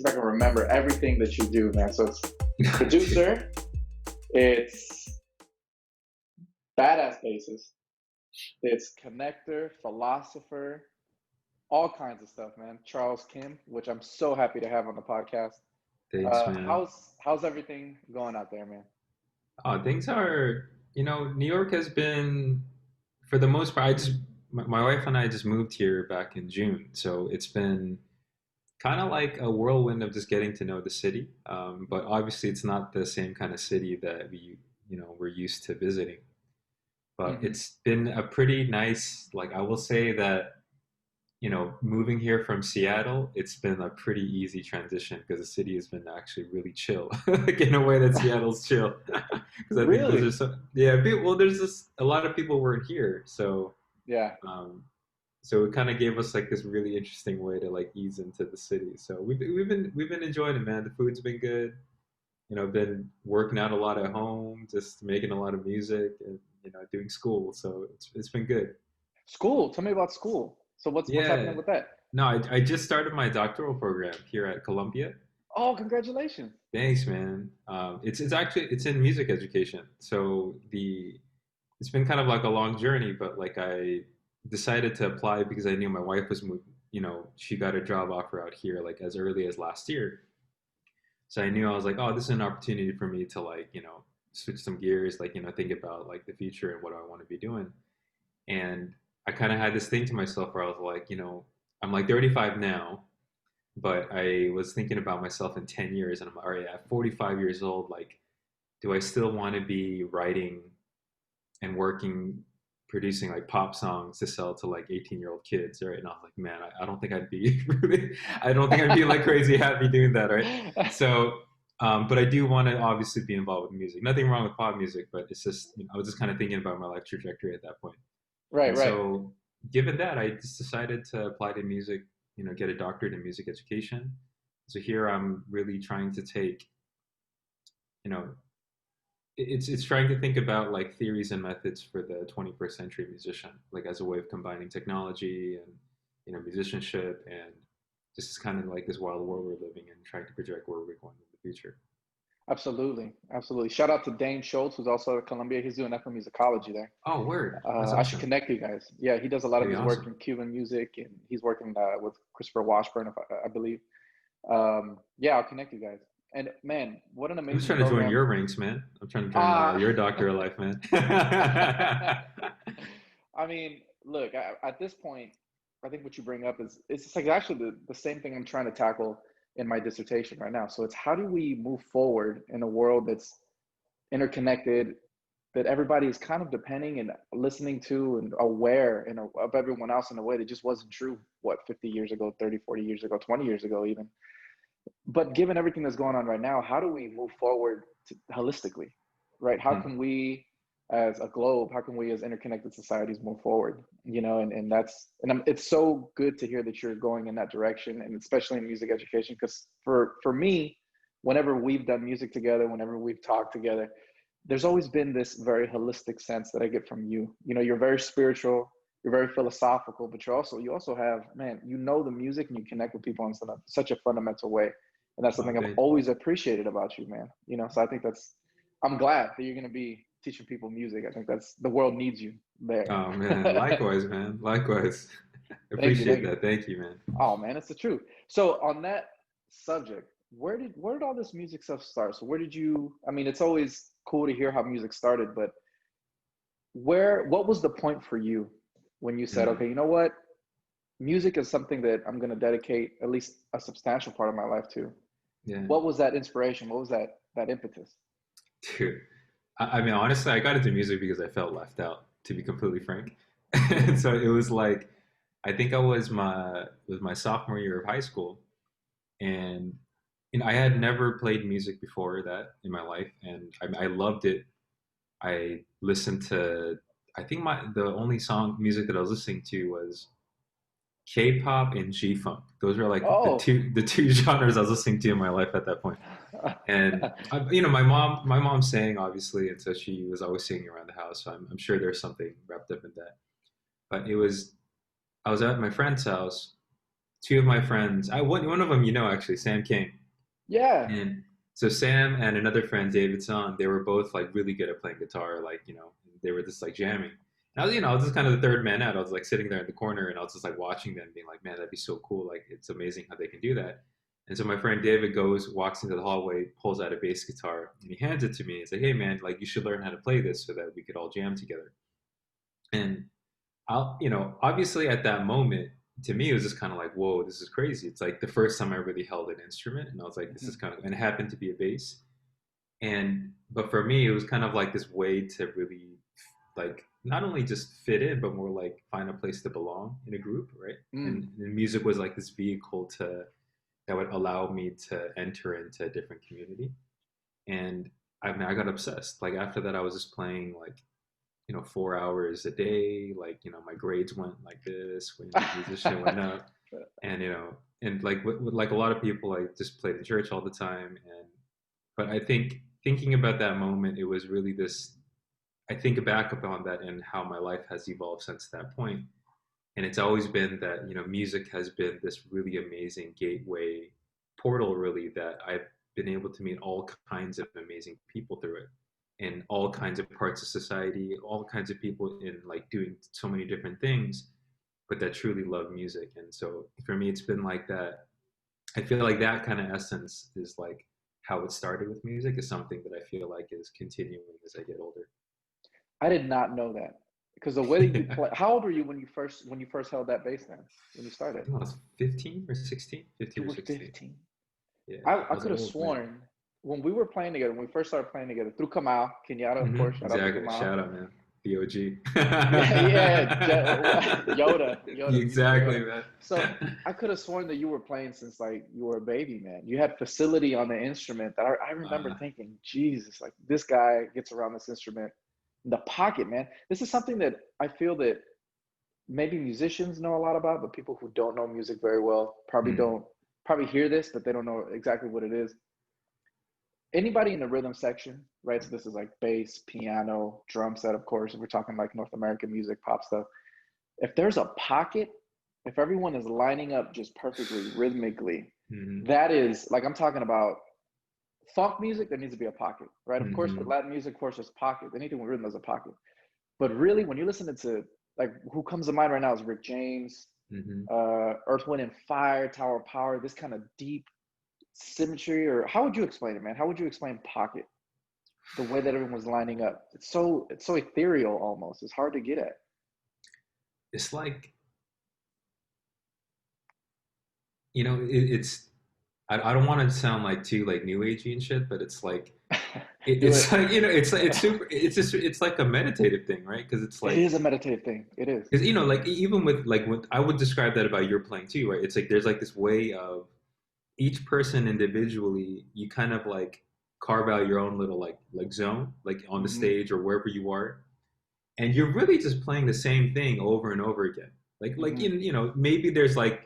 see if I can remember everything that you do, man. So it's producer, it's badass bassist, it's connector, philosopher, all kinds of stuff, man. Charles Kim, which I'm so happy to have on the podcast. Thanks, man. How's everything going out there, man? Things are, New York has been, for the most part, my wife and I just moved here back in June. So it's been kind of like a whirlwind of just getting to know the city. But obviously, it's not the same kind of city that we're used to visiting. But Hmm. it's been a pretty nice, like, I will say that moving here from Seattle, it's been a pretty easy transition because the city has been actually really chill, like in a way that Seattle's chill. Because I think those are Really? yeah. Well, there's just a lot of people weren't here, so Yeah. um, so it kind of gave us like this really interesting way to like ease into the city. So we've been enjoying it, man. The food's been good. Been working out a lot at home, just making a lot of music, and doing school. So it's been good. School. Tell me about school. So what's Yeah. happening with that? No, I just started my doctoral program here at Columbia. Oh, congratulations. Thanks, man. It's actually it's in music education. So it's been kind of like a long journey, but like I decided to apply because I knew my wife was moving. She got a job offer out here like as early as last year. So I knew I was like, oh, this is an opportunity for me to like switch some gears, like think about like the future and what I want to be doing. And I kind of had this thing to myself where I was like, I'm like 35 now, but I was thinking about myself in 10 years and I'm already at 45 years old. Like, do I still want to be writing and working, producing like pop songs to sell to like 18-year-old kids, right? And I was like, man, I don't think I'd be really, I don't think I'd be like crazy happy doing that, right? So, but I do want to obviously be involved with music. Nothing wrong with pop music, but it's just, I was just kind of thinking about my life trajectory at that point. Right, And right. so, given that, I just decided to apply to music, get a doctorate in music education. So here I'm really trying to take, you know, it's trying to think about like theories and methods for the 21st century musician, like as a way of combining technology and musicianship and just kind of like this wild world we're living in, trying to project where we're going in the future. Absolutely, absolutely. Shout out to Dane Schultz, who's also at Columbia. He's doing ethnomusicology there. Oh, word! That's I should awesome. connect you guys. Yeah, he does a lot of Pretty his work awesome. in Cuban music, and he's working with Christopher Washburn, if I believe. Yeah, I'll connect you guys. And man, what an I'm just amazing trying to join program. your ranks, man. I'm trying to join Ah, your doctor of life, man. I mean, look, at this point, I think what you bring up is it's like actually the same thing I'm trying to tackle in my dissertation right now. So it's how do we move forward in a world that's interconnected, that everybody is kind of depending and listening to and aware of everyone else in a way that just wasn't true, what, 50 years ago, 30, 40 years ago, 20 years ago, even. But given everything that's going on right now, how do we move forward holistically, right? How Hmm. can we, as a globe, how can we as interconnected societies move forward? And it's so good to hear that you're going in that direction, and especially in music education, because for me, whenever we've done music together, whenever we've talked together, there's always been this very holistic sense that I get from you. You're very spiritual, you're very philosophical, but you also have, man, the music and you connect with people in such a fundamental way. And that's Oh, something I've thank you. always appreciated about you, man. So I think I'm glad that you're going to be teaching people music. I think the world needs you there. Oh man, likewise, man. Likewise. Thank you. Appreciate Thank you. that. Thank you, man. Oh man, it's the truth. So on that subject, where did all this music stuff start? So where did you, I mean, it's always cool to hear how music started, but what was the point for you when you said, Mm, okay, you know what? Music is something that I'm going to dedicate at least a substantial part of my life to. yeah, What was that inspiration? What was that impetus? dude. I mean, honestly, I got into music because I felt left out, to be completely frank. And so it was like, I think it was my sophomore year of high school, and I had never played music before that in my life, and I loved it. I listened to, I think the only song music that I was listening to was K-pop and G-funk. Those were like the Oh, two genres I was listening to in my life at that point. And my mom sang obviously, and so she was always singing around the house. So I'm sure there's something wrapped up in that. But I was at my friend's house, two of my friends. One of them, actually, Sam King. Yeah. And so Sam and another friend, David Son, they were both like really good at playing guitar. Like, they were just like jamming. And I was just kind of the third man out. I was like sitting there in the corner and I was just like watching them being like, man, that'd be so cool. Like, it's amazing how they can do that. And so my friend David walks into the hallway, pulls out a bass guitar, and he hands it to me. He's like, hey man, like you should learn how to play this so that we could all jam together. And obviously at that moment, to me, it was just kind of like, whoa, this is crazy. It's like the first time I really held an instrument, and I was like, this is Mhm. and it happened to be a bass. But for me, it was kind of like this way to really like not only just fit in, but more like find a place to belong in a group, right? Mm. And music was like this vehicle that would allow me to enter into a different community. And I mean, I got obsessed. Like after that, I was just playing like 4 hours a day. Like my grades went like this when musician went up, and and like with like a lot of people, I just played in church all the time. And but I think thinking about that moment, it was really this. I think back upon that and how my life has evolved since that point, and it's always been that music has been this really amazing gateway portal, really, that I've been able to meet all kinds of amazing people through it, in all kinds of parts of society, all kinds of people in like doing so many different things, but that truly love music. And so for me, it's been like that. I feel like that kind of essence is like how it started with music, is something that I feel like is continuing as I get older. I did not know that because the way that you play. How old were you when you first held that bass then? When you I started? think I was 15 or 16, 15 You or were 16. 15. Yeah, I I was could have old, man. sworn when we were playing together, when we first started playing together through Kamal Kenyatta, of course. Shout out to Exactly. Kamal. Shout out, man. The OG. Yeah, yeah, Yoda, you know Exactly, Yoda. man. So I could have sworn that you were playing since like you were a baby, man. You had facility on the instrument that I remember uh, thinking, Jesus, like this guy gets around this instrument in the pocket, man. This is something that I feel that maybe musicians know a lot about, but people who don't know music very well probably mm, don't probably hear this, but they don't know exactly what it is. Anybody in the rhythm section, right? So this is like bass, piano, drum set, of course. If we're talking like North American music, pop stuff. If there's a pocket, if everyone is lining up just perfectly rhythmically, mm, that is like I'm talking about funk music, there needs to be a pocket, right? Of course, with mm, Latin music, of course, there's pocket. Anything with rhythm, there's a pocket. But really, when you're listening to like who comes to mind right now is Rick James, mm. Earth, Wind and Fire, Tower of Power, this kind of deep symmetry, or how would you explain it, man? How would you explain pocket? The way that everyone was lining up. It's so ethereal almost. It's hard to get at. It's like, it's, I don't want to sound like too like new agey and shit, but it's like, Do it's it. like, it's super, it's just, it's like a meditative thing, right? Because it's It like, is a meditative thing. It is. because like even with like what I would describe that about your playing too, right? It's like there's like this way of each person individually, you kind of like carve out your own little like zone, like on the Mm-hmm. stage or wherever you are, and you're really just playing the same thing over and over again. Like Mm-hmm. in maybe there's like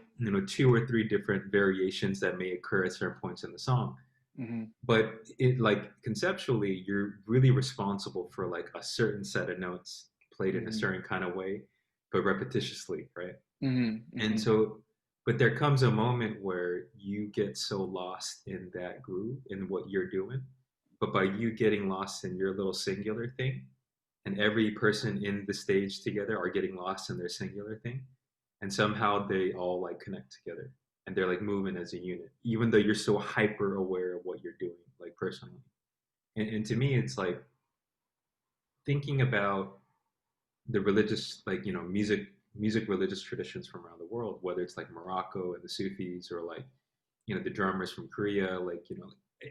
two or three different variations that may occur at certain points in the song, Mm-hmm. but it like conceptually you're really responsible for like a certain set of notes played in a Mm-hmm. certain kind of way, but repetitiously, right? Mm-hmm. And Mm-hmm. so, but there comes a moment where you get so lost in that groove in what you're doing, but by you getting lost in your little singular thing, and every person in the stage together are getting lost in their singular thing, and somehow they all like connect together, and they're like moving as a unit, even though you're so hyper aware of what you're doing, like personally. And to me, it's like thinking about the religious, like music religious traditions from around the world, whether it's like Morocco and the Sufis, or like the drummers from Korea, like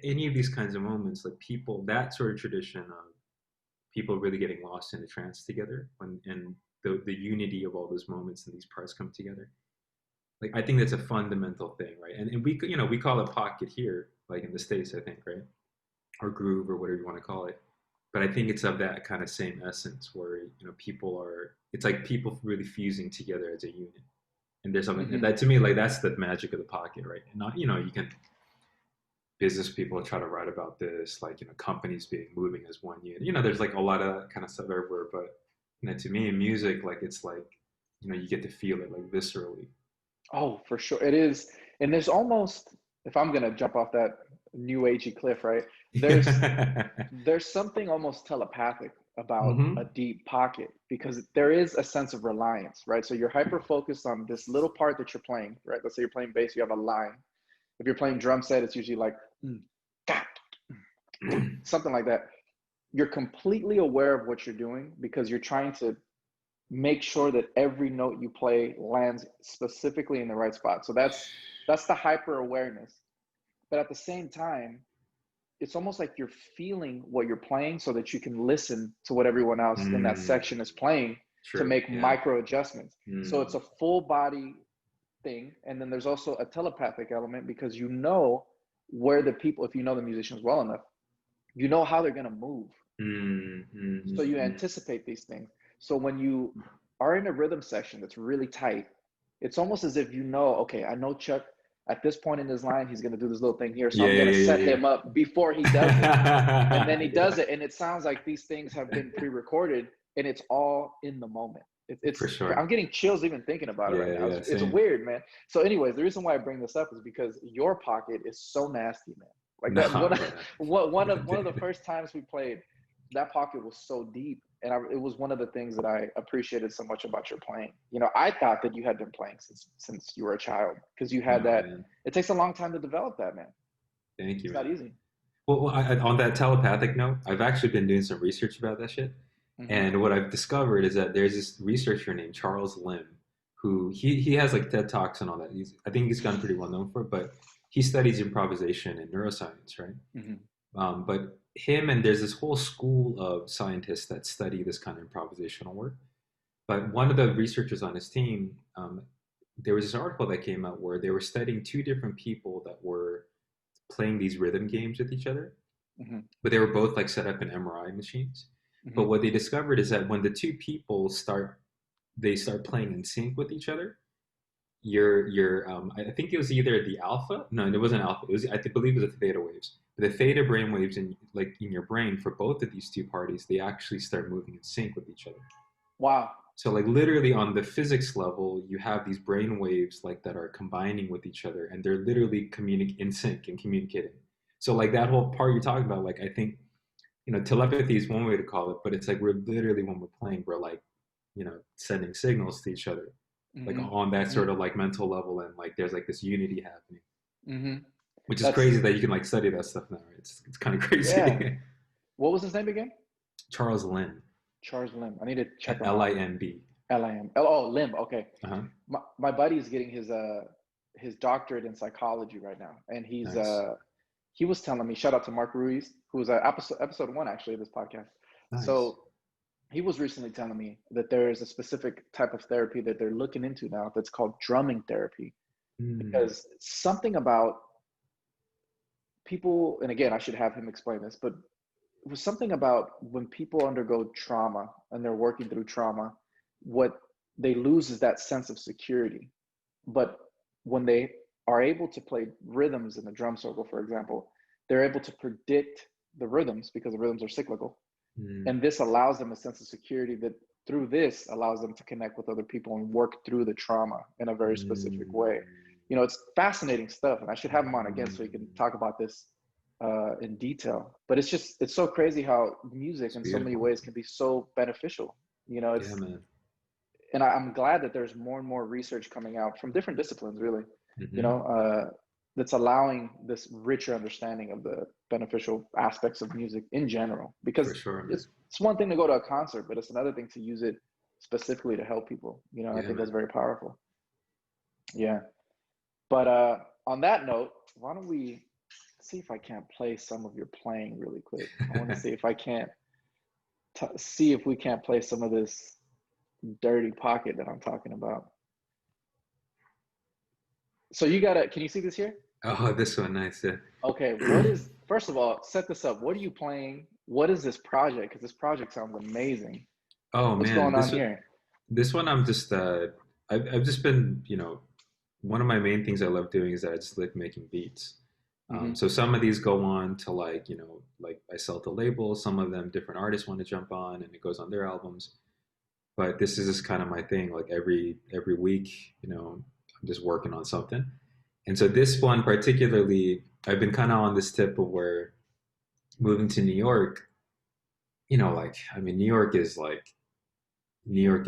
any of these kinds of moments, like people, that sort of tradition of people really getting lost in a trance together, and the unity of all those moments and these parts come together. Like I think that's a fundamental thing, right? And we we call it pocket here, like in the States, I think, right? Or groove or whatever you want to call it. But I think it's of that kind of same essence where people are. It's like people really fusing together as a unit. And there's something Mm-hmm. that, to me, like that's the magic of the pocket, right? And not you can, business people try to write about this, like companies being moving as one unit. There's like a lot of kind of stuff everywhere, but to me in music, like it's like you get to feel it like viscerally. Oh, for sure. It is. And there's almost, if I'm gonna jump off that new agey cliff, right? There's there's something almost telepathic about a Hmm. deep pocket because there is a sense of reliance, right? So you're hyper focused on this little part that you're playing, right? Let's say you're playing bass, you have a line. If you're playing drum set, it's usually like "Ga," something like that. You're completely aware of what you're doing because you're trying to make sure that every note you play lands specifically in the right spot. So that's the hyper awareness. But at the same time, it's almost like you're feeling what you're playing so that you can listen to what everyone else in that Mm, section is playing to true. make Yeah. micro adjustments. So it's Mm, a full body thing. And then there's also a telepathic element because you know where the people, if you know the musicians well enough, you know how they're going to move. mm, mm, So you mm, anticipate these things. So when you are in a rhythm section that's really tight, it's almost as if you know, okay, I know Chuck at this point in his line, he's going to do this little thing here. So yeah, I'm going to yeah, set yeah, him up before he does it. And then yeah. he does Yeah, it. And it sounds like these things have been pre recorded and it's all in the moment. for I'm sure. getting chills even thinking about it right Yeah, now. yeah, It's same. weird, man. So, anyways, the reason why I bring this up is because your pocket is so nasty, man. Like that Nah, man. one of the first times we played, that pocket was so deep, and it was one of the things that I appreciated so much about your playing. You know, I thought that you had been playing since you were a child because you had No, that. man. It takes a long time to develop that, man. Thank you, It's not man. easy. Well, on that telepathic note, I've actually been doing some research about that shit. Hmm. And what I've discovered is that there's this researcher named Charles Lim, who he has like TED Talks and all that. I think he's gotten pretty well known for it, but he studies improvisation and neuroscience, right? Hmm. But him and there's this whole school of scientists that study this kind of improvisational work. But one of the researchers on his team, there was this article that came out where they were studying two different people that were playing these rhythm games with each other, Hmm. but they were both like set up in MRI machines. But Hmm. what they discovered is that when the two people they start playing in sync with each other. I think it was either the alpha. No, it wasn't alpha. It was I believe it was the theta waves. But the theta brain waves in your brain for both of these two parties, they actually start moving in sync with each other. Wow. So like literally on the physics level, you have these brain waves like that are combining with each other, and they're literally in sync and communicating. So like that whole part you're talking about, like I think telepathy is one way to call it, but it's like we're literally when we're playing, we're like sending signals to each other, like Hmm. on that Hmm. sort of like mental level, and like there's like this unity happening, Hmm. which is That's crazy that you can like study that stuff now. Right? It's kind of yeah. crazy. What was his name again? Charles Limb, Charles Lim. I need to check him out. Limb. Lim. Oh, Lim. Okay. Uh-huh. My buddy is getting his doctorate in psychology right now, and Nice, he was telling me. Shout out to Mark Ruiz, who was episode one actually of this podcast. nice. So he was recently telling me that there is a specific type of therapy that they're looking into now that's called drumming therapy Mm, because something about people, and again I should have him explain this, but it was something about when people undergo trauma and they're working through trauma, what they lose is that sense of security. But when they are able to play rhythms in the drum circle, for example, they're able to predict the rhythms because the rhythms are cyclical. mm, And this allows them a sense of security that through this allows them to connect with other people and work through the trauma in a very specific way. mm, You know, it's fascinating stuff. And I should have him on again so he can mm. talk about this in detail. But it's so crazy how music It's in so many beautiful. ways can be so beneficial. You know, Yeah, man. and I'm glad that there's more and more research coming out from different disciplines, really, you Hmm. know, that's allowing this richer understanding of the beneficial aspects of music in general. For Because sure, man. it's one thing to go to a concert, but it's another thing to use it specifically to help people. You know, I Yeah, think that's man. very powerful. Yeah. But on that note, why don't we see if I can't play some of your playing really quick? I want to see if I can't see if we can't play some of this dirty pocket that I'm talking about. So you gotta, can you see this here? Oh, this one, nice. Yeah. Okay, what is, first of all, set this up. What are you playing? What is this project? Because this project sounds amazing. Oh What's man, going on here? this one I'm just I've just been one of my main things I love doing is that I just like making beats. Hmm. So some of these go on to like like I sell to labels. Some of them different artists want to jump on and it goes on their albums. But this is just kind of my thing. Like every week, just working on something. And so this one particularly, I've been kind of on this tip of where moving to New York, like I mean, New York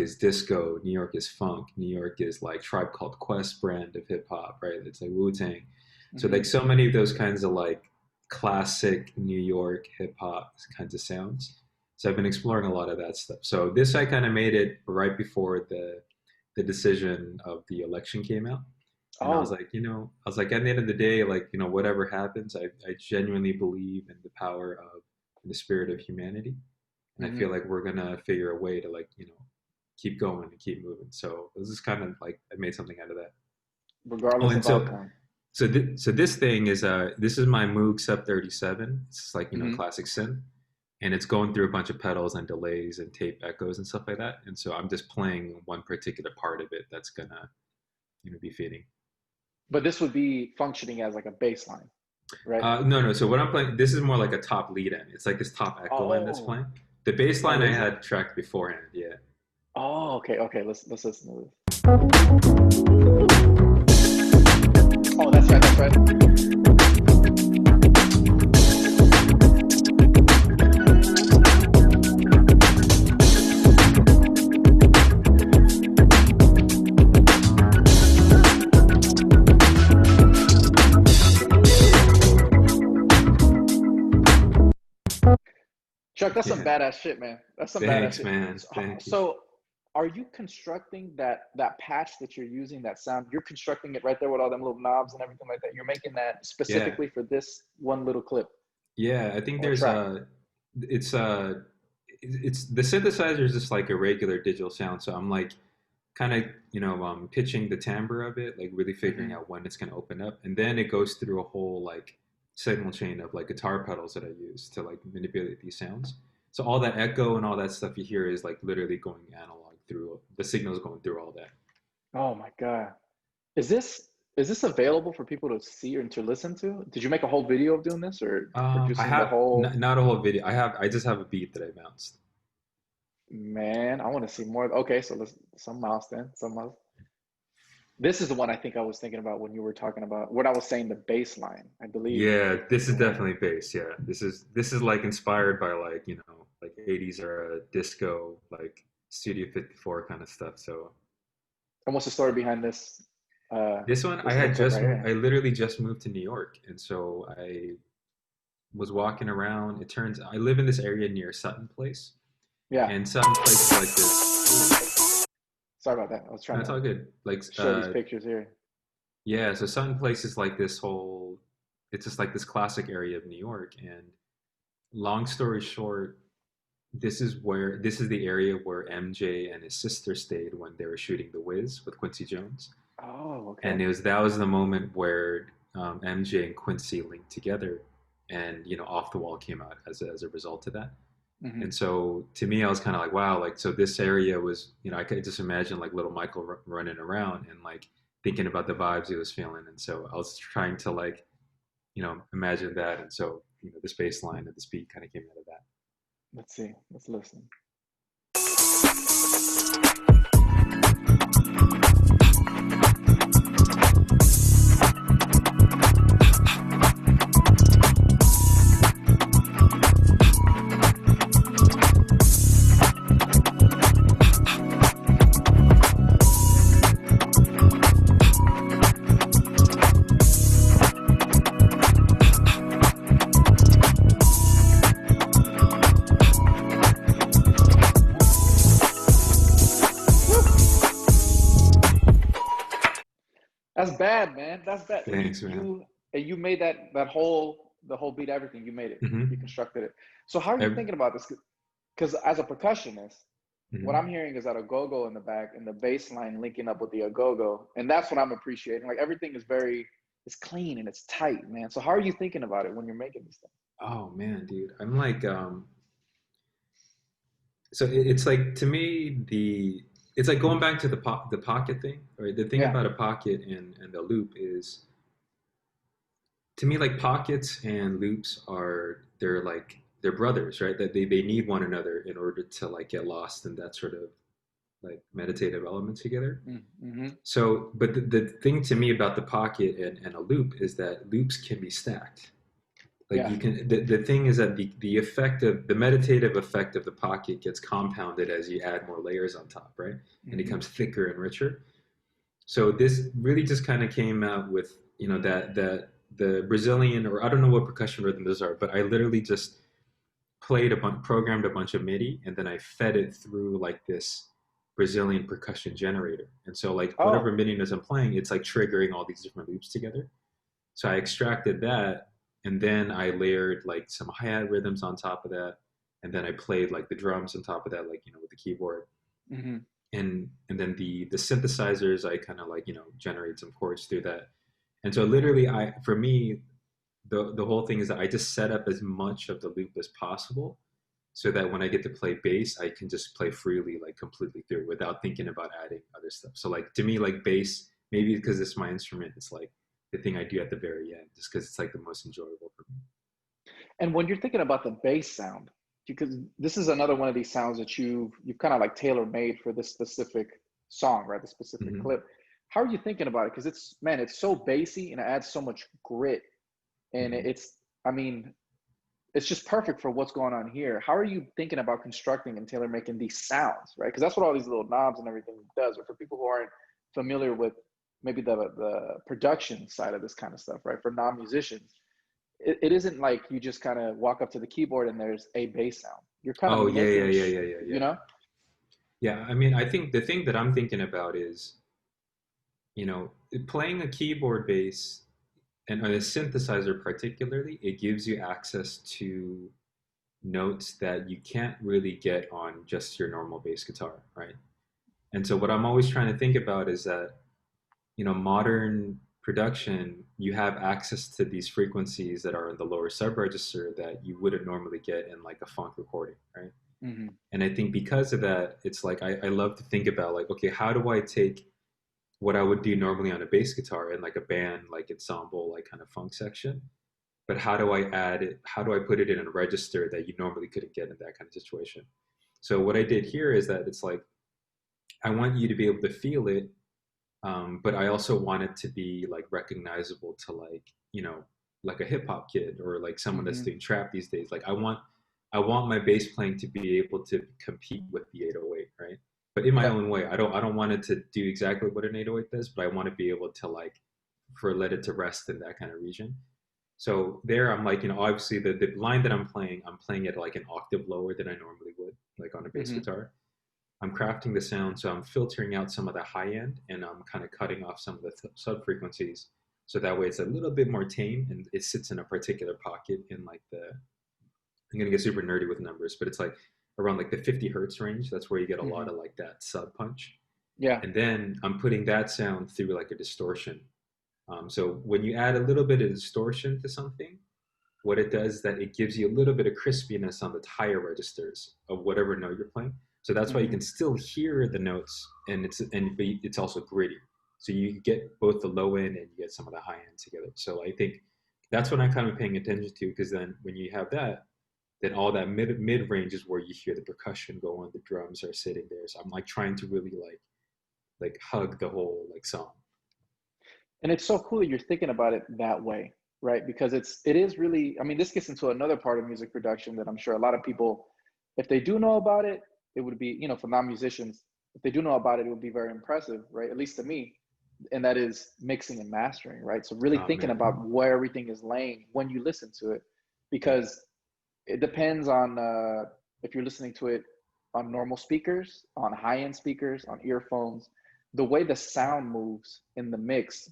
is disco, New York is funk, New York is like Tribe Called Quest brand of hip hop, right? It's like Wu Tang. So Hmm. like so many of those kinds of like classic New York hip hop kinds of sounds. So I've been exploring a lot of that stuff. So this I kind of made it right before the decision of the election came out. And I was Oh. like, at the end of the day, like, whatever happens, I genuinely believe in the power of the spirit of humanity. And I Hmm. feel like we're gonna figure a way to like, keep going and keep moving. So this is kind of like I made something out of that. Oh, Regardless and of so outcome. so this thing is this is my Moog Sub 37. It's like Hmm. classic synth, and it's going through a bunch of pedals and delays and tape echoes and stuff like that. And so I'm just playing one particular part of it that's gonna be fitting. But this would be functioning as like a baseline, right? No. So what I'm playing, this is more like a top lead end. It's like this top echo end that's Oh. playing. The bass line Oh, I is it? had tracked beforehand. Yeah. Oh, okay, okay. Let's listen to this. Oh, that's right, that's right. Chuck, that's some Yeah. badass shit, man. That's some badass Thanks, shit. man. So, Thank you. so are you constructing that patch that you're using, that sound? You're constructing it right there with all them little knobs and everything like that. You're making that Yeah. specifically for this one little clip Yeah. I think or there's track. it's it's the synthesizer is just like a regular digital sound. So I'm like kind of, pitching the timbre of it, like really figuring Hmm. out when it's going to open up. And then it goes through a whole like signal chain of like guitar pedals that I use to like manipulate these sounds. So all that echo and all that stuff you hear is like literally going analog through the signals going through all that. Oh my god, is this available for people to see or to listen to? Did you make a whole video of doing this or I producing the have whole? not a whole video. I just have a beat that I bounced. Man, I want to see more. Okay, so let's some mouse then. Some mouse. This is the one I think I was thinking about when you were talking about what I was saying, the bass line. I believe Yeah, this is is the one. definitely bass. Yeah, this is like inspired by like like 80s era disco like Studio 54 kind of stuff. So And what's the story behind this this one this little clip right I here? literally just moved to New York, and so I was walking around. It turns I live in this area near Sutton Place, Yeah. and Sutton Place is like this. Ooh, Sorry about that. I was trying that's to all good. Like show these pictures here. yeah, so Sutton Place is like this whole. It's just like this classic area of New York, and long story short, this is the area where MJ and his sister stayed when they were shooting The Wiz with Quincy Jones, Oh, and okay. that was the moment where MJ and Quincy linked together, and Off the Wall came out as a result of that. Hmm. And so to me, I was kind of like, wow, like so this area was, I could just imagine like little Michael running around and like thinking about the vibes he was feeling, and so I was trying to like imagine that, and so this bass line and this beat kind of came out of that. Let's see. Let's listen. That's bad, man. That's bad. And Thanks, man. you made that whole the whole beat, everything. You made it. You Hmm. constructed it. So how are you thinking about this? Because as a percussionist, what Hmm. I'm hearing is that a go-go in the back and the bass line linking up with the go-go, and that's what I'm appreciating. Like everything is it's clean and it's tight, man. So how are you thinking about it when you're making this thing? Oh man, dude, I'm like, so it's like to me it's like going back to the pocket thing, right? The thing Yeah. about a pocket and a loop is to me like pockets and loops they're brothers, right? That they need one another in order to like get lost in that sort of like meditative elements together. Mm-hmm. So, but the thing to me about the pocket and a loop is that loops can be stacked. Like Yeah. you can, the thing is that the effect of the meditative effect of the pocket gets compounded as you add more layers on top, right? And it Mm-hmm. becomes thicker and richer. So this really just kind of came out with, that the Brazilian, or I don't know what percussion rhythm those are, but I literally just programmed a bunch of MIDI, and then I fed it through like this Brazilian percussion generator. And so like whatever Oh. MIDI notes I'm playing, it's like triggering all these different loops together. So I extracted that, and then I layered like some hi-hat rhythms on top of that, and then I played like the drums on top of that, like with the keyboard, Mm-hmm. and then the synthesizers I kind of like generate some chords through that. And so literally, for me, the whole thing is that I just set up as much of the loop as possible, so that when I get to play bass, I can just play freely, like completely through, without thinking about adding other stuff. So like to me, like bass, maybe because it's my instrument, it's like the thing I do at the very end, just because it's like the most enjoyable for me. And when you're thinking about the bass sound, because this is another one of these sounds that you've kind of like tailor made for this specific song, right? The specific Mm-hmm. clip. How are you thinking about it? Because it's, man, it's so bassy and it adds so much grit, and Mm-hmm. it's, I mean, it's just perfect for what's going on here. How are you thinking about constructing and tailor making these sounds, right? Because that's what all these little knobs and everything does. But for people who aren't familiar with maybe the production side of this kind of stuff, right? For non-musicians, it isn't like you just kind of walk up to the keyboard and there's a bass sound. You're kind of Oh yeah, yeah, making, yeah, yeah, yeah, you yeah. know? Yeah, I mean, I think the thing that I'm thinking about is, you know, playing a keyboard bass and on a synthesizer particularly, it gives you access to notes that you can't really get on just your normal bass guitar, right? And so what I'm always trying to think about is that, modern production, you have access to these frequencies that are in the lower subregister that you wouldn't normally get in like a funk recording, right? Mm-hmm. And I think because of that, it's like I love to think about like, okay, how do I take what I would do normally on a bass guitar in like a band, like ensemble, like kind of funk section, but how do I add it? How do I put it in a register that you normally couldn't get in that kind of situation? So what I did here is that it's like I want you to be able to feel it, but I also want it to be like recognizable to like like a hip hop kid or like someone that's Mm-hmm. doing trap these days. Like I want my bass playing to be able to compete with the 808, right? But in my Yeah. own way. I don't want it to do exactly what an 808 does, but I want to be able to like for let it to rest in that kind of region. So there I'm like, obviously the line that I'm playing it like an octave lower than I normally would, like on a bass Mm-hmm. guitar. I'm crafting the sound, so I'm filtering out some of the high end and I'm kind of cutting off some of the sub frequencies. So that way it's a little bit more tame and it sits in a particular pocket in like I'm gonna get super nerdy with numbers, but it's like around like the 50 hertz range. That's where you get a Mm-hmm. lot of like that sub punch. Yeah. And then I'm putting that sound through like a distortion. So when you add a little bit of distortion to something, what it does is that it gives you a little bit of crispiness on the higher registers of whatever note you're playing. So that's why you Mm-hmm. can still hear the notes, and it's also gritty. So you get both the low end and you get some of the high end together. So I think that's what I'm kind of paying attention to, because then when you have that, then all that mid range is where you hear the percussion go on, the drums are sitting there. So I'm like trying to really like hug the whole like song. And it's so cool that you're thinking about it that way, right? Because it is really, I mean, this gets into another part of music production that I'm sure a lot of people, if they do know about it, it would be, for non-musicians, if they do know about it, it would be very impressive, right? At least to me. And that is mixing and mastering, right? So really Oh thinking man, about where everything is laying when you listen to it, yeah. because it depends on if you're listening to it on normal speakers, on high-end speakers, on earphones. The way the sound moves in the mix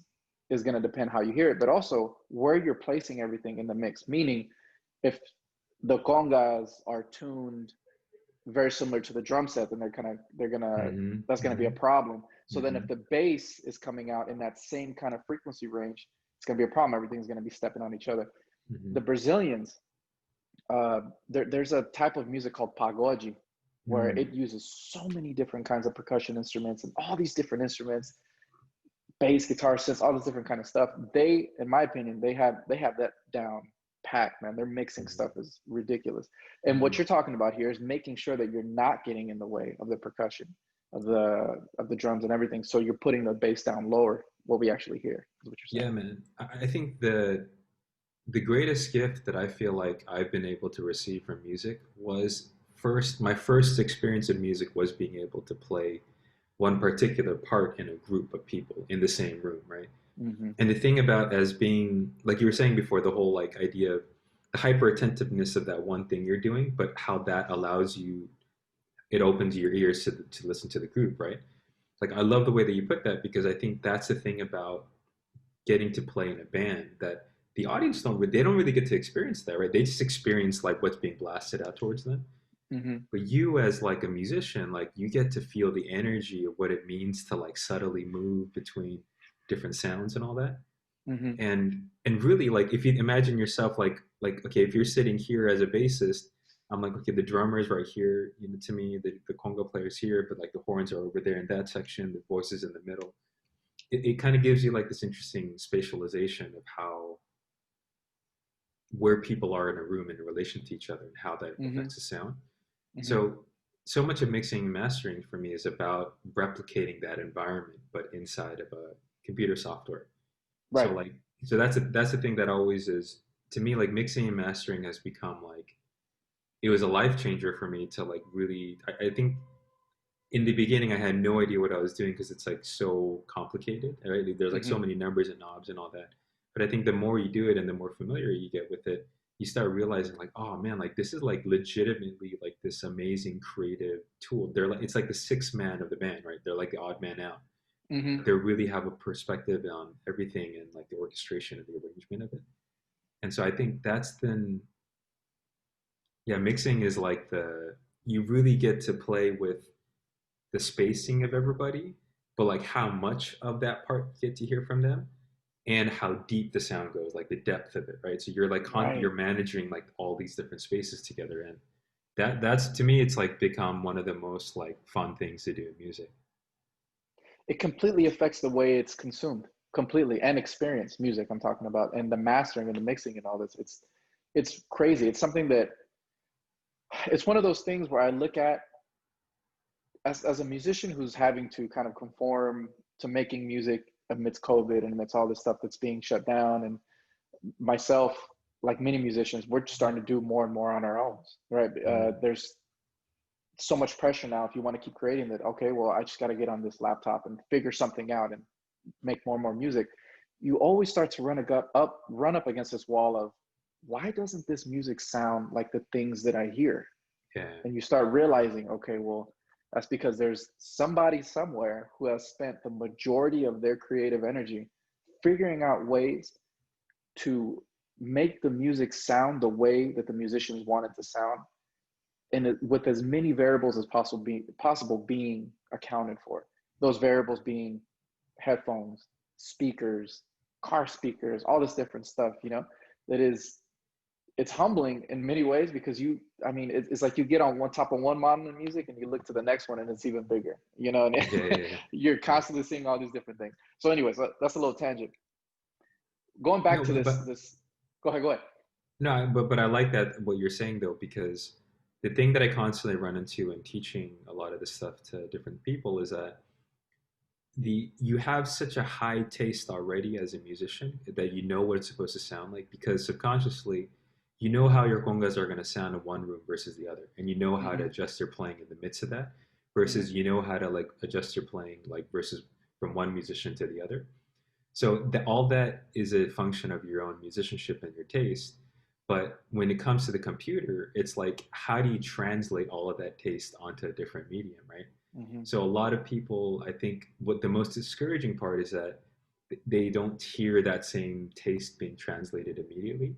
is going to depend how you hear it, but also where you're placing everything in the mix. Meaning, if the congas are tuned very similar to the drum set, then they're gonna Mm-hmm. that's gonna be a Mm-hmm. problem. So then, Mm-hmm. if the bass is coming out in that same kind of frequency range, it's gonna be a problem. Everything's gonna be stepping on each other. Mm-hmm. The Brazilians, there's a type of music called pagode, where Mm-hmm. it uses so many different kinds of percussion instruments and all these different instruments, bass, guitar, synths, all this different kind of stuff. They, in my opinion, they have that down packed, man. Their mixing stuff is ridiculous. And Mm-hmm. what you're talking about here is making sure that you're not getting in the way of the percussion. of the drums and everything. So you're putting the bass down lower, what we actually hear is what you're Yeah, saying. man. I think the greatest gift that I feel like I've been able to receive from music was first my first experience of music was being able to play one particular part in a group of people in the same room, right? Hmm. And the thing about as being like you were saying before, the whole like idea of the hyper attentiveness of that one thing you're doing, but how that allows you, it opens your ears to listen to the group, right? Like I love the way that you put that because I think that's the thing about getting to play in a band that the audience they don't really get to experience that, right? They just experience like what's being blasted out towards them. Hmm. But you as like a musician, like you get to feel the energy of what it means to like subtly move between different sounds and all that. Hmm. And really like if you imagine yourself like okay, if you're sitting here as a bassist, I'm like, okay, the drummer is right here, you know, to me, the conga player's here, but like the horns are over there in that section, the voices in the middle. It kind of gives you like this interesting spatialization of how where people are in a room in relation to each other and how that Hmm. affects the sound. Hmm. So much of mixing and mastering for me is about replicating that environment, but inside of a computer software. So Right. like, so that's the thing that always is to me like mixing and mastering has become like it was a life changer for me to like really. I think in the beginning I had no idea what I was doing because it's like so complicated, right? There's like so Hmm. many numbers and knobs and all that. But I think the more you do it and the more familiar you get with it, you start realizing like, oh man, like this is like legitimately like this amazing creative tool. They're like it's like the sixth man of the band, right? They're like the odd man out. Hmm. They really have a perspective on everything and like the orchestration and the arrangement of it. And so I think that's then yeah, mixing is like the you really get to play with the spacing of everybody, but like how much of that part you get to hear from them and how deep the sound goes, like the depth of it, right? So you're like Right. you're managing like all these different spaces together, and that's to me, it's like become one of the most like fun things to do in music. It completely affects the way it's consumed completely, and experience music I'm talking about, and the mastering and the mixing and all this. It's crazy. It's something that it's one of those things where I look at as a musician who's having to kind of conform to making music amidst COVID and amidst all this stuff that's being shut down. And myself, like many musicians, we're just starting to do more and more on our own, right? Mm. There's so much pressure now. If you want to keep creating that, okay, well, I just got to get on this laptop and figure something out and make more and more music. You always start to run up against this wall of why doesn't this music sound like the things that I hear? Yeah. And you start realizing, okay, well, that's because there's somebody somewhere who has spent the majority of their creative energy figuring out ways to make the music sound the way that the musicians want it to sound, and with as many variables as possible being accounted for. Those variables being headphones, speakers, car speakers, all this different stuff. That is it's humbling in many ways because I mean, it's like you get on one top of one model of music and you look to the next one and it's even bigger, and Yeah, yeah, yeah. you're Yeah. constantly seeing all these different things. So anyways, that's a little tangent. Going back No, to this, go ahead. no, but I like that what you're saying though, because the thing that I constantly run into in teaching a lot of this stuff to different people is that you have such a high taste already as a musician that you know what it's supposed to sound like because subconsciously you know how your congas are going to sound in one room versus the other, and you know how to Mm-hmm. adjust your playing in the midst of that Mm-hmm. versus you know how to like adjust your playing like versus from one musician to the other. So all that is a function of your own musicianship and your taste. But when it comes to the computer, it's like, how do you translate all of that taste onto a different medium, right? Mm-hmm. So a lot of people, I think, what the most discouraging part is that they don't hear that same taste being translated immediately.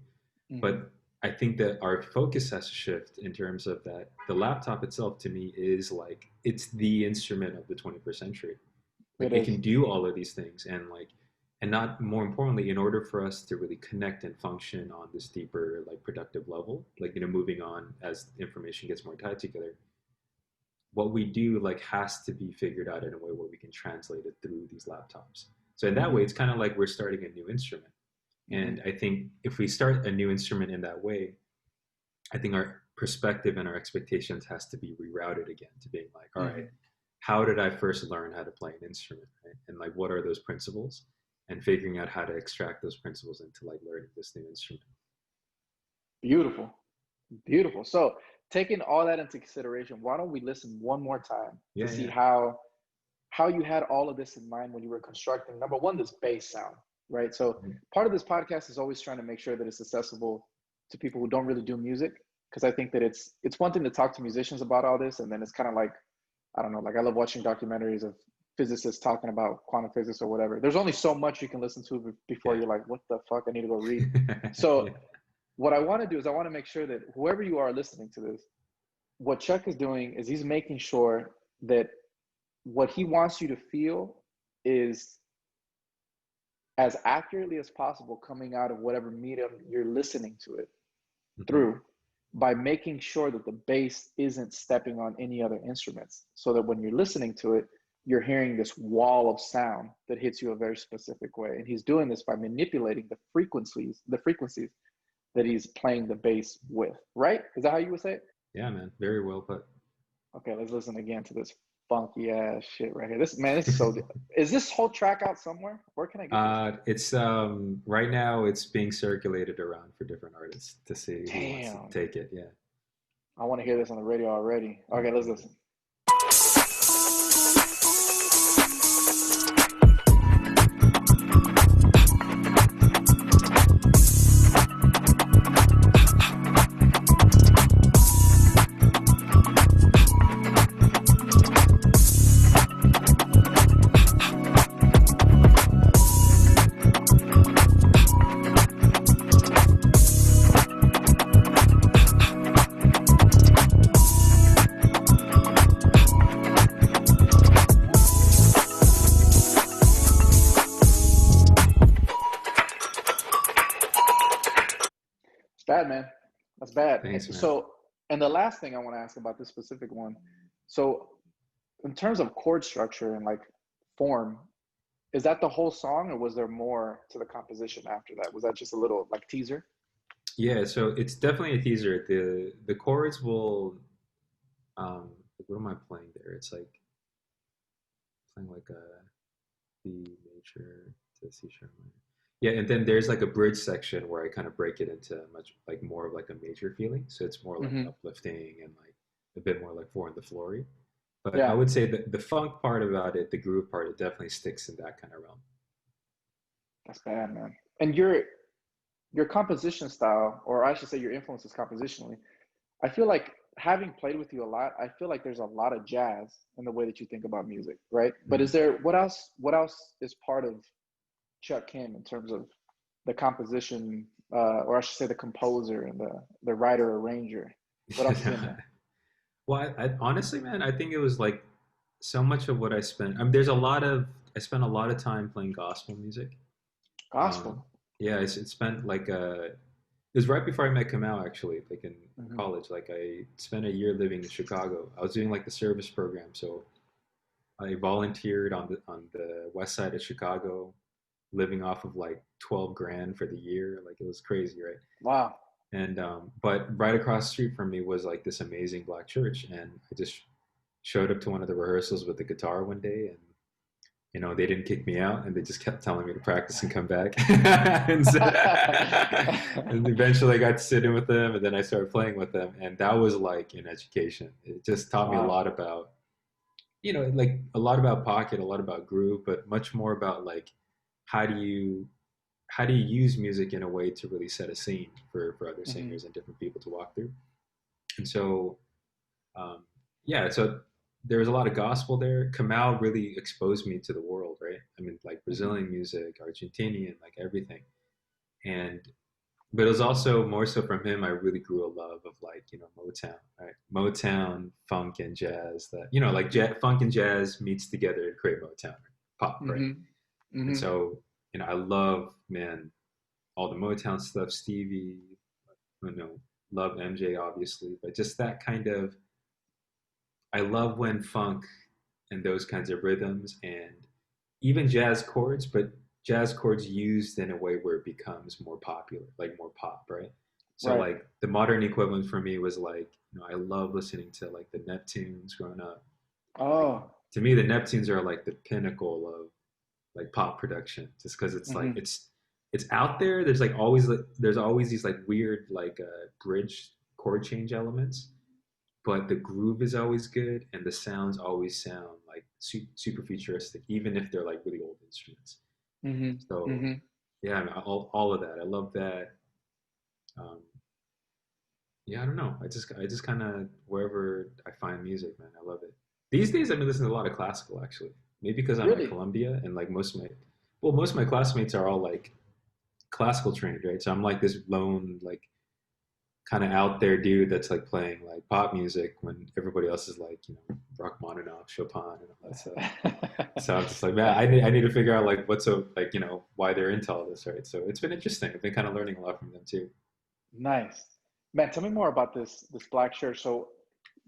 Mm-hmm. But I think that our focus has to shift in terms of that. The laptop itself, to me, is like it's the instrument of the 21st century. Like It it is. can do all of these things, and like and not more importantly, in order for us to really connect and function on this deeper like productive level, like moving on as information gets more tied together, what we do like has to be figured out in a way where we can translate it through these laptops. So in that Mm-hmm. way, it's kind of like we're starting a new instrument. Mm-hmm. And I think if we start a new instrument in that way, I think our perspective and our expectations has to be rerouted again to being like, all right, Mm-hmm. how did I first learn how to play an instrument, right? And like what are those principles, and figuring out how to extract those principles into like learning this new instrument. Beautiful. Beautiful. So, taking all that into consideration, why don't we listen one more time to Yeah, see yeah. how you had all of this in mind when you were constructing number one, this bass sound, right? So Mhm. part of this podcast is always trying to make sure that it's accessible to people who don't really do music. Because I think that it's one thing to talk to musicians about all this, and then it's kind of like, I don't know, like I love watching documentaries of physicists talking about quantum physics or whatever. There's only so much you can listen to before Yeah. you're like, what the fuck? I need to go read. So Yeah. what I want to do is I want to make sure that whoever you are listening to this, what Chuck is doing is he's making sure that what he wants you to feel is as accurately as possible coming out of whatever medium you're listening to it Mhm. through, by making sure that the bass isn't stepping on any other instruments, so that when you're listening to it, you're hearing this wall of sound that hits you a very specific way. And he's doing this by manipulating the frequencies that he's playing the bass with, right? Is that how you would say it? Yeah, man. Very well put. Okay, let's listen again to this funky ass shit right here. This, man, this is so. Is this whole track out somewhere? Where can I get this? It's right now it's being circulated around for different artists to see who wants to Damn, take it. Yeah. I want to hear this on the radio already. Okay, let's listen. It's bad, man. That's bad. Thanks, man. So, and the last thing I want to ask about this specific one. So, in terms of chord structure and like form, is that the whole song, or was there more to the composition after that? Was that just a little like teaser? Yeah, so it's definitely a teaser. The chords will like, what am I playing there? It's like playing like a B major to C sharp minor. Yeah, and then there's like a bridge section where I kind of break it into much like more of like a major feeling. So it's more like Mm-hmm. uplifting and like a bit more like four in the floor. But I Yeah, would say that the funk part about it, the groove part, it definitely sticks in that kind of realm. that's bad, man. And your composition style, or I should say your influences compositionally, I feel like, having played with you a lot, I feel like there's a lot of jazz in the way that you think about music, right? But Mhm. is there, what else is part of Chuck Kim in terms of the composition, or I should say the composer and the writer arranger? What else is in there? Well, I honestly, man, I think it was like so much of what I spent. I mean, I spent a lot of time playing gospel music. Um, Gospel. yeah, it spent like it was right before I met Kamau actually, like in Hmm. college. Like I spent a year living in Chicago. I was doing like the service program, so I volunteered on the west side of Chicago, living off of like 12 grand for the year. Like it was crazy, right? Wow. And but right across the street from me was like this amazing black church, and I just showed up to one of the rehearsals with the guitar one day, and they didn't kick me out, and they just kept telling me to practice and come back. and, so, and eventually I got to sit in with them, and then I started playing with them, and that was like an education. It just taught me a Wow. lot about, like a lot about pocket, a lot about groove, but much more about like how do you how do you use music in a way to really set a scene for other Hmm. singers and different people to walk through. And so um, yeah, so there was a lot of gospel there. Kamal really exposed me to the world, right? I mean, like Hmm. Brazilian music, Argentinian, like everything. And but it was also more so from him. I really grew a love of like Motown, right? Motown, funk, and jazz. That like funk and jazz meets together to create Motown pop, right? Hmm. And Hmm. so I love, man, all the Motown stuff, Stevie, you know, love MJ obviously, but just that kind of I love when funk and those kinds of rhythms and even jazz chords, but jazz chords used in a way where it becomes more popular, like more pop, right? So Right. like the modern equivalent for me was like, I love listening to like the Neptunes growing up, like Oh. to me the Neptunes are like the pinnacle of like pop production, just because it's like Hmm. it's out there. There's like always there's always these like weird like bridge chord change elements, but the groove is always good and the sounds always sound like super futuristic, even if they're like really old instruments. Hmm. So Hmm. yeah, I mean, all of that. I love that. Um, yeah, I don't know. I just kind of wherever I find music, man, I love it. These days, I've been listening to a lot of classical actually. Maybe because I'm at Really? Columbia and like most of my classmates are all like classical trained, right? So I'm like this lone like kind of out there dude that's like playing like pop music when everybody else is like Rachmaninoff, Chopin, and all that stuff. So I'm just like, man, I need to figure out like what's so like why they're into all this, right? So it's been interesting. I've been kind of learning a lot from them too. Nice. Man, tell me more about this black shirt. So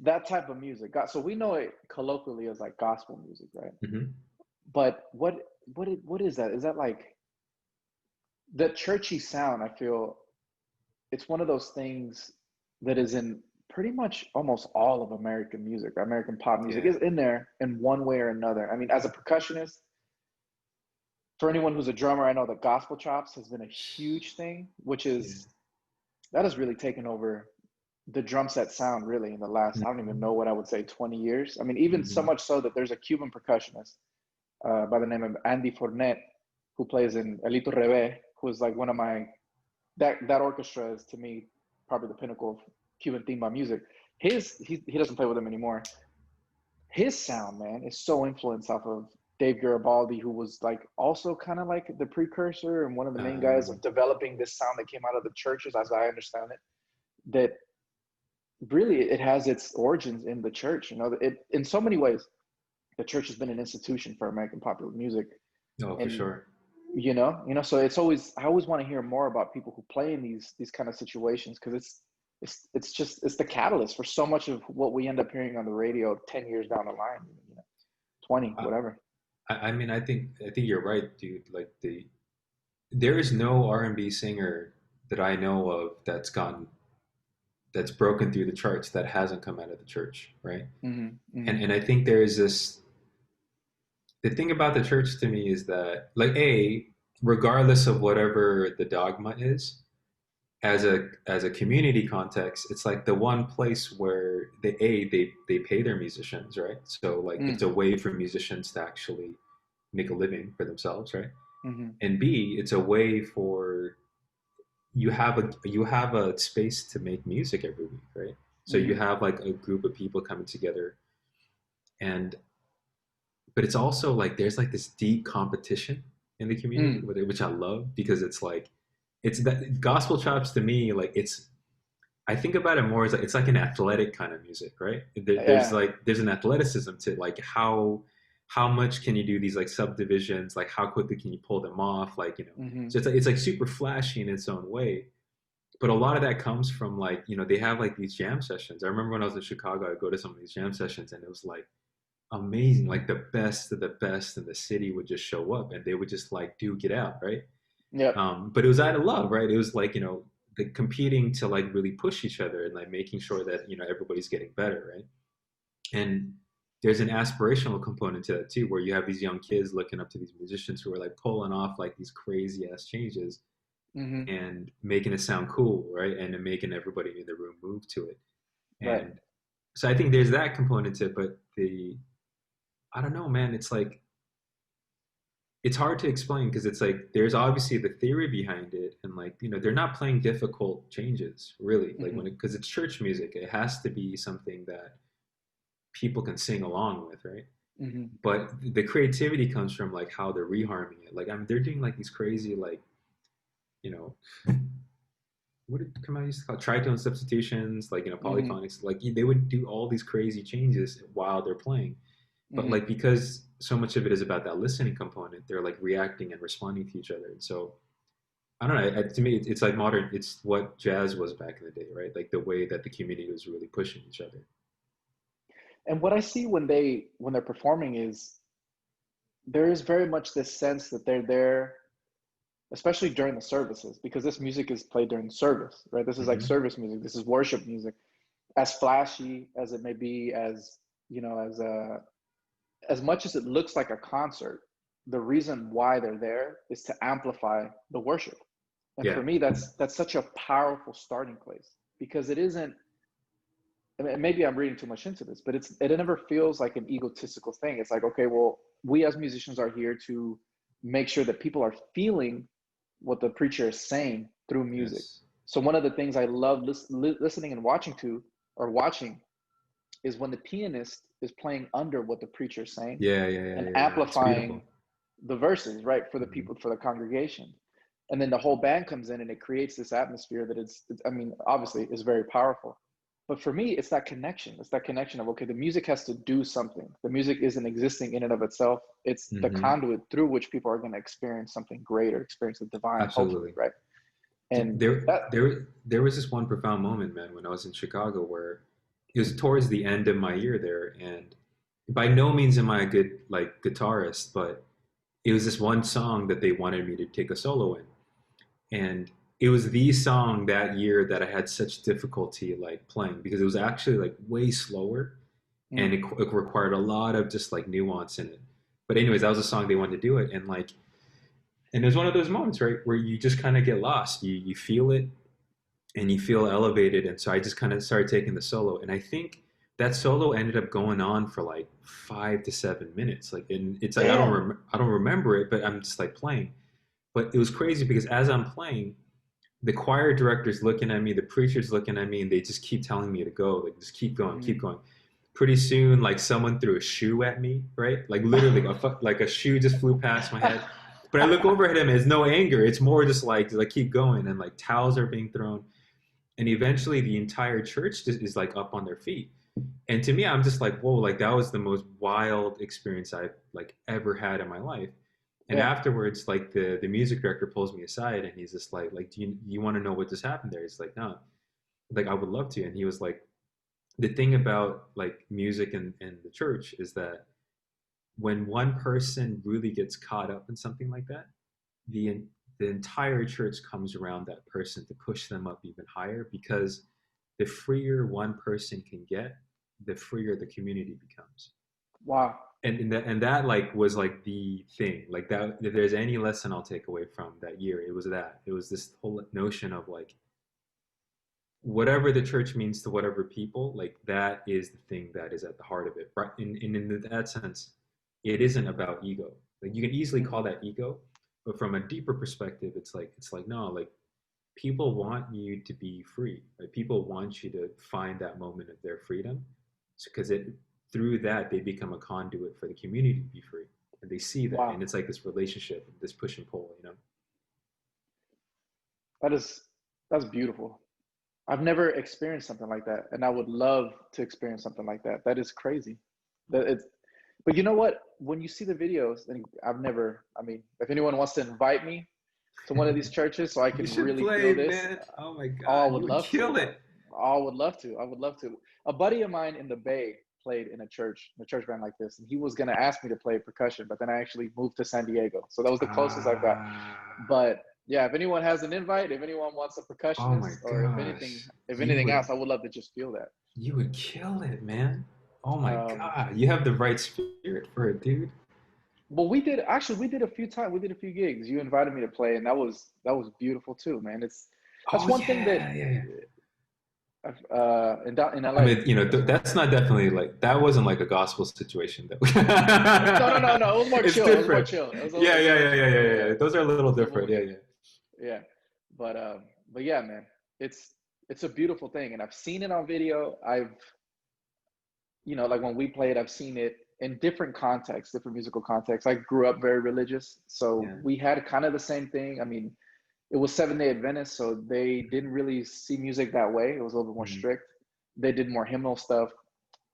that type of music. So we know it colloquially as like gospel music, right? Hmm. But what is that? Is that like the churchy sound? I feel it's one of those things that is in pretty much almost all of American music. American pop music Yeah, is in there in one way or another. I mean, as a percussionist, for anyone who's a drummer, I know that gospel chops has been a huge thing, which yeah. is that has really taken over the drum set sound really in the last, I don't even know Hmm. what I would say, 20 years. I mean, even so Hmm. much so that there's a Cuban percussionist by the name of Andy Fournet who plays in Elito Rebe, who is like one of my, that orchestra is to me probably the pinnacle of Cuban timba music. He doesn't play with them anymore. His sound, man, is so influenced off of Dave Garibaldi, who was like also kind of like the precursor and one of the main guys of Um, developing this sound that came out of the churches, as I understand it. That really it has its origins in the church. You know, it in so many ways, the church has been an institution for American popular music, oh, for and sure. so it's always I always want to hear more about people who play in these kind of situations because it's just it's the catalyst for so much of what we end up hearing on the radio 10 years down the line, 20, I, whatever. I mean, I think you're right, dude. Like there is no R&B singer that I know of that's broken through the charts that hasn't come out of the church, right? Hmm. Hmm. And I think there is this the thing about the church to me is that like regardless of whatever the dogma is, as a community context, it's like the one place where they pay their musicians, right? So like it's Mm. a way for musicians to actually make a living for themselves, right? Hmm. And B, it's a way for you have a space to make music every week, right? So you Hmm. have like a group of people coming together, and but it's also like there's like this deep competition in the community, Mm. which I love because it's like it's that gospel chops to me like it's I think about it more as like it's like an athletic kind of music, right? There's Yeah. like there's an athleticism to like how much can you do these like subdivisions, like how quickly can you pull them off, like Hmm. so it's like super flashy in its own way, but a lot of that comes from like they have like these jam sessions. I remember when I was in Chicago, I'd go to some of these jam sessions and it was like amazing, like the best of the best in the city would just show up and they would just like duke it out, right? Yep. But it was out of love, right? It was like the competing to like really push each other and like making sure that everybody's getting better, right? And there's an aspirational component to that too, where you have these young kids looking up to these musicians who are like pulling off like these crazy ass changes Hmm. and making it sound cool, right? And then making everybody in the room move to it. Right. And so I think there's that component to it, but I don't know, man. It's hard to explain because it's like there's obviously the theory behind it, and like they're not playing difficult changes really. Like Hmm. because it's church music, it has to be something that people can sing along with, right? Hmm. But the creativity comes from like how they're reharming it. Like I mean, they're doing like these crazy like you know what did come out used to call tritone substitutions, like Hmm. polyphonics. Like they would do all these crazy changes while they're playing. But Hmm. like because so much of it is about that listening component, they're like reacting and responding to each other. And so I don't know. To me, it's like modern. It's what jazz was back in the day, right? Like the way that the community was really pushing each other. And what I see when they're performing is there is very much this sense that they're there, especially during the services, because this music is played during service, right? This is like Hmm. service music. This is worship music. As flashy as it may be, as you know, as as much as it looks like a concert, the reason why they're there is to amplify the worship. And Yeah. for me, that's such a powerful starting place, because it isn't, I mean, maybe I'm reading too much into this, but it never feels like an egotistical thing. It's like, okay, well, we as musicians are here to make sure that people are feeling what the preacher is saying through music. Yes. So one of the things I love listening and watching is when the pianist is playing under what the preacher is saying Yeah, yeah, yeah, and yeah, yeah. It's amplifying beautiful. the verses, right, for the Hmm. people, for the congregation. And then the whole band comes in and it creates this atmosphere that I mean, obviously is very powerful. But for me, it's that connection. It's that connection of, okay, the music has to do something. The music isn't existing in and of itself. It's the Hmm. conduit through which people are going to experience something greater, experience the divine, hopefully, Absolutely. right? And There, that, there was this one profound moment, man, when I was in Chicago, where it was towards the end of my year there, and by no means am I a good like guitarist, but it was this one song that they wanted me to take a solo in, and it was the song that year that I had such difficulty like playing because it was actually like way slower, and mm, it required a lot of just like nuance in it. But anyways, that was a song they wanted to do it, and like, and it was one of those moments, right, where you just kind of get lost. You feel it, and you feel elevated. And so I just kind of started taking the solo. And I think that solo ended up going on for like 5 to 7 minutes. Like, and it's like, damn. I don't remember it, but I'm just like playing. But it was crazy because as I'm playing, the choir director's looking at me, the preacher's looking at me, and they just keep telling me to go, like, just keep going, keep Mm. going. Pretty soon, like someone threw a shoe at me, right? Like literally, like a shoe just flew past my head. But I look over at him, and it's no anger. It's more just like keep going, and like towels are being thrown, and eventually the entire church just is like up on their feet. And to me, I'm just like, whoa, like that was the most wild experience I've like ever had in my life. And Yeah. afterwards, like the music director pulls me aside and he's just like do you want to know what just happened there? He's like, no, like I would love to. And he was like, the thing about like music and the church is that when one person really gets caught up in something like that, the the entire church comes around that person to push them up even higher, because the freer one person can get, the freer the community becomes. Wow. And that like was like the thing, like that, if there's any lesson I'll take away from that year, it was that it was this whole notion of like whatever the church means to whatever people, like that is the thing that is at the heart of it, right? In that sense, it isn't about ego. Like you can easily Mm. call that ego, but from a deeper perspective, it's like no, like people want you to be free. Like people want you to find that moment of their freedom, because it through that they become a conduit for the community to be free, and they see that, Wow. and it's like this relationship, this push and pull, That is, that's beautiful. I've never experienced something like that, and I would love to experience something like that. That is crazy. That it's, but you know what? When you see the videos, and I've never, I mean, if anyone wants to invite me to one of these churches so I You can should really play, feel this, man. Oh my oh, I god, would you would love to. kill it. I would love to. I would love to. A buddy of mine in the Bay played in a church band like this, and he was gonna ask me to play percussion, but then I actually moved to San Diego, so that was the closest I've got. Ah, But yeah, if anyone has an invite, if anyone wants a oh my percussionist, or gosh, if you anything would else, I would love to just feel that. you would kill it, man. Oh my Um, god, you have the right spirit for it, dude. well, we did a few times, we did a few gigs. You invited me to play, and that was beautiful too, man. That's Oh one thing that yeah, yeah, yeah. in I LA. mean, That's one. that's not definitely like that wasn't like a gospel situation though. No, no, no, no. It was more It's chill. It was more different. chill. Yeah, It was yeah, more yeah, yeah, chill. yeah, Yeah, yeah, yeah. yeah. Those are a little It was more different. Yeah, chill. yeah. Yeah, but yeah, man, it's it's a beautiful thing, and I've seen it on video. Like when we played, I've seen it in different contexts, different musical contexts. I grew up very religious, so Yeah. we had kind of the same thing. I mean, it was Seventh-day Adventist, so they didn't really see music that way. It was a little bit more Mhm. strict. They did more hymnal stuff.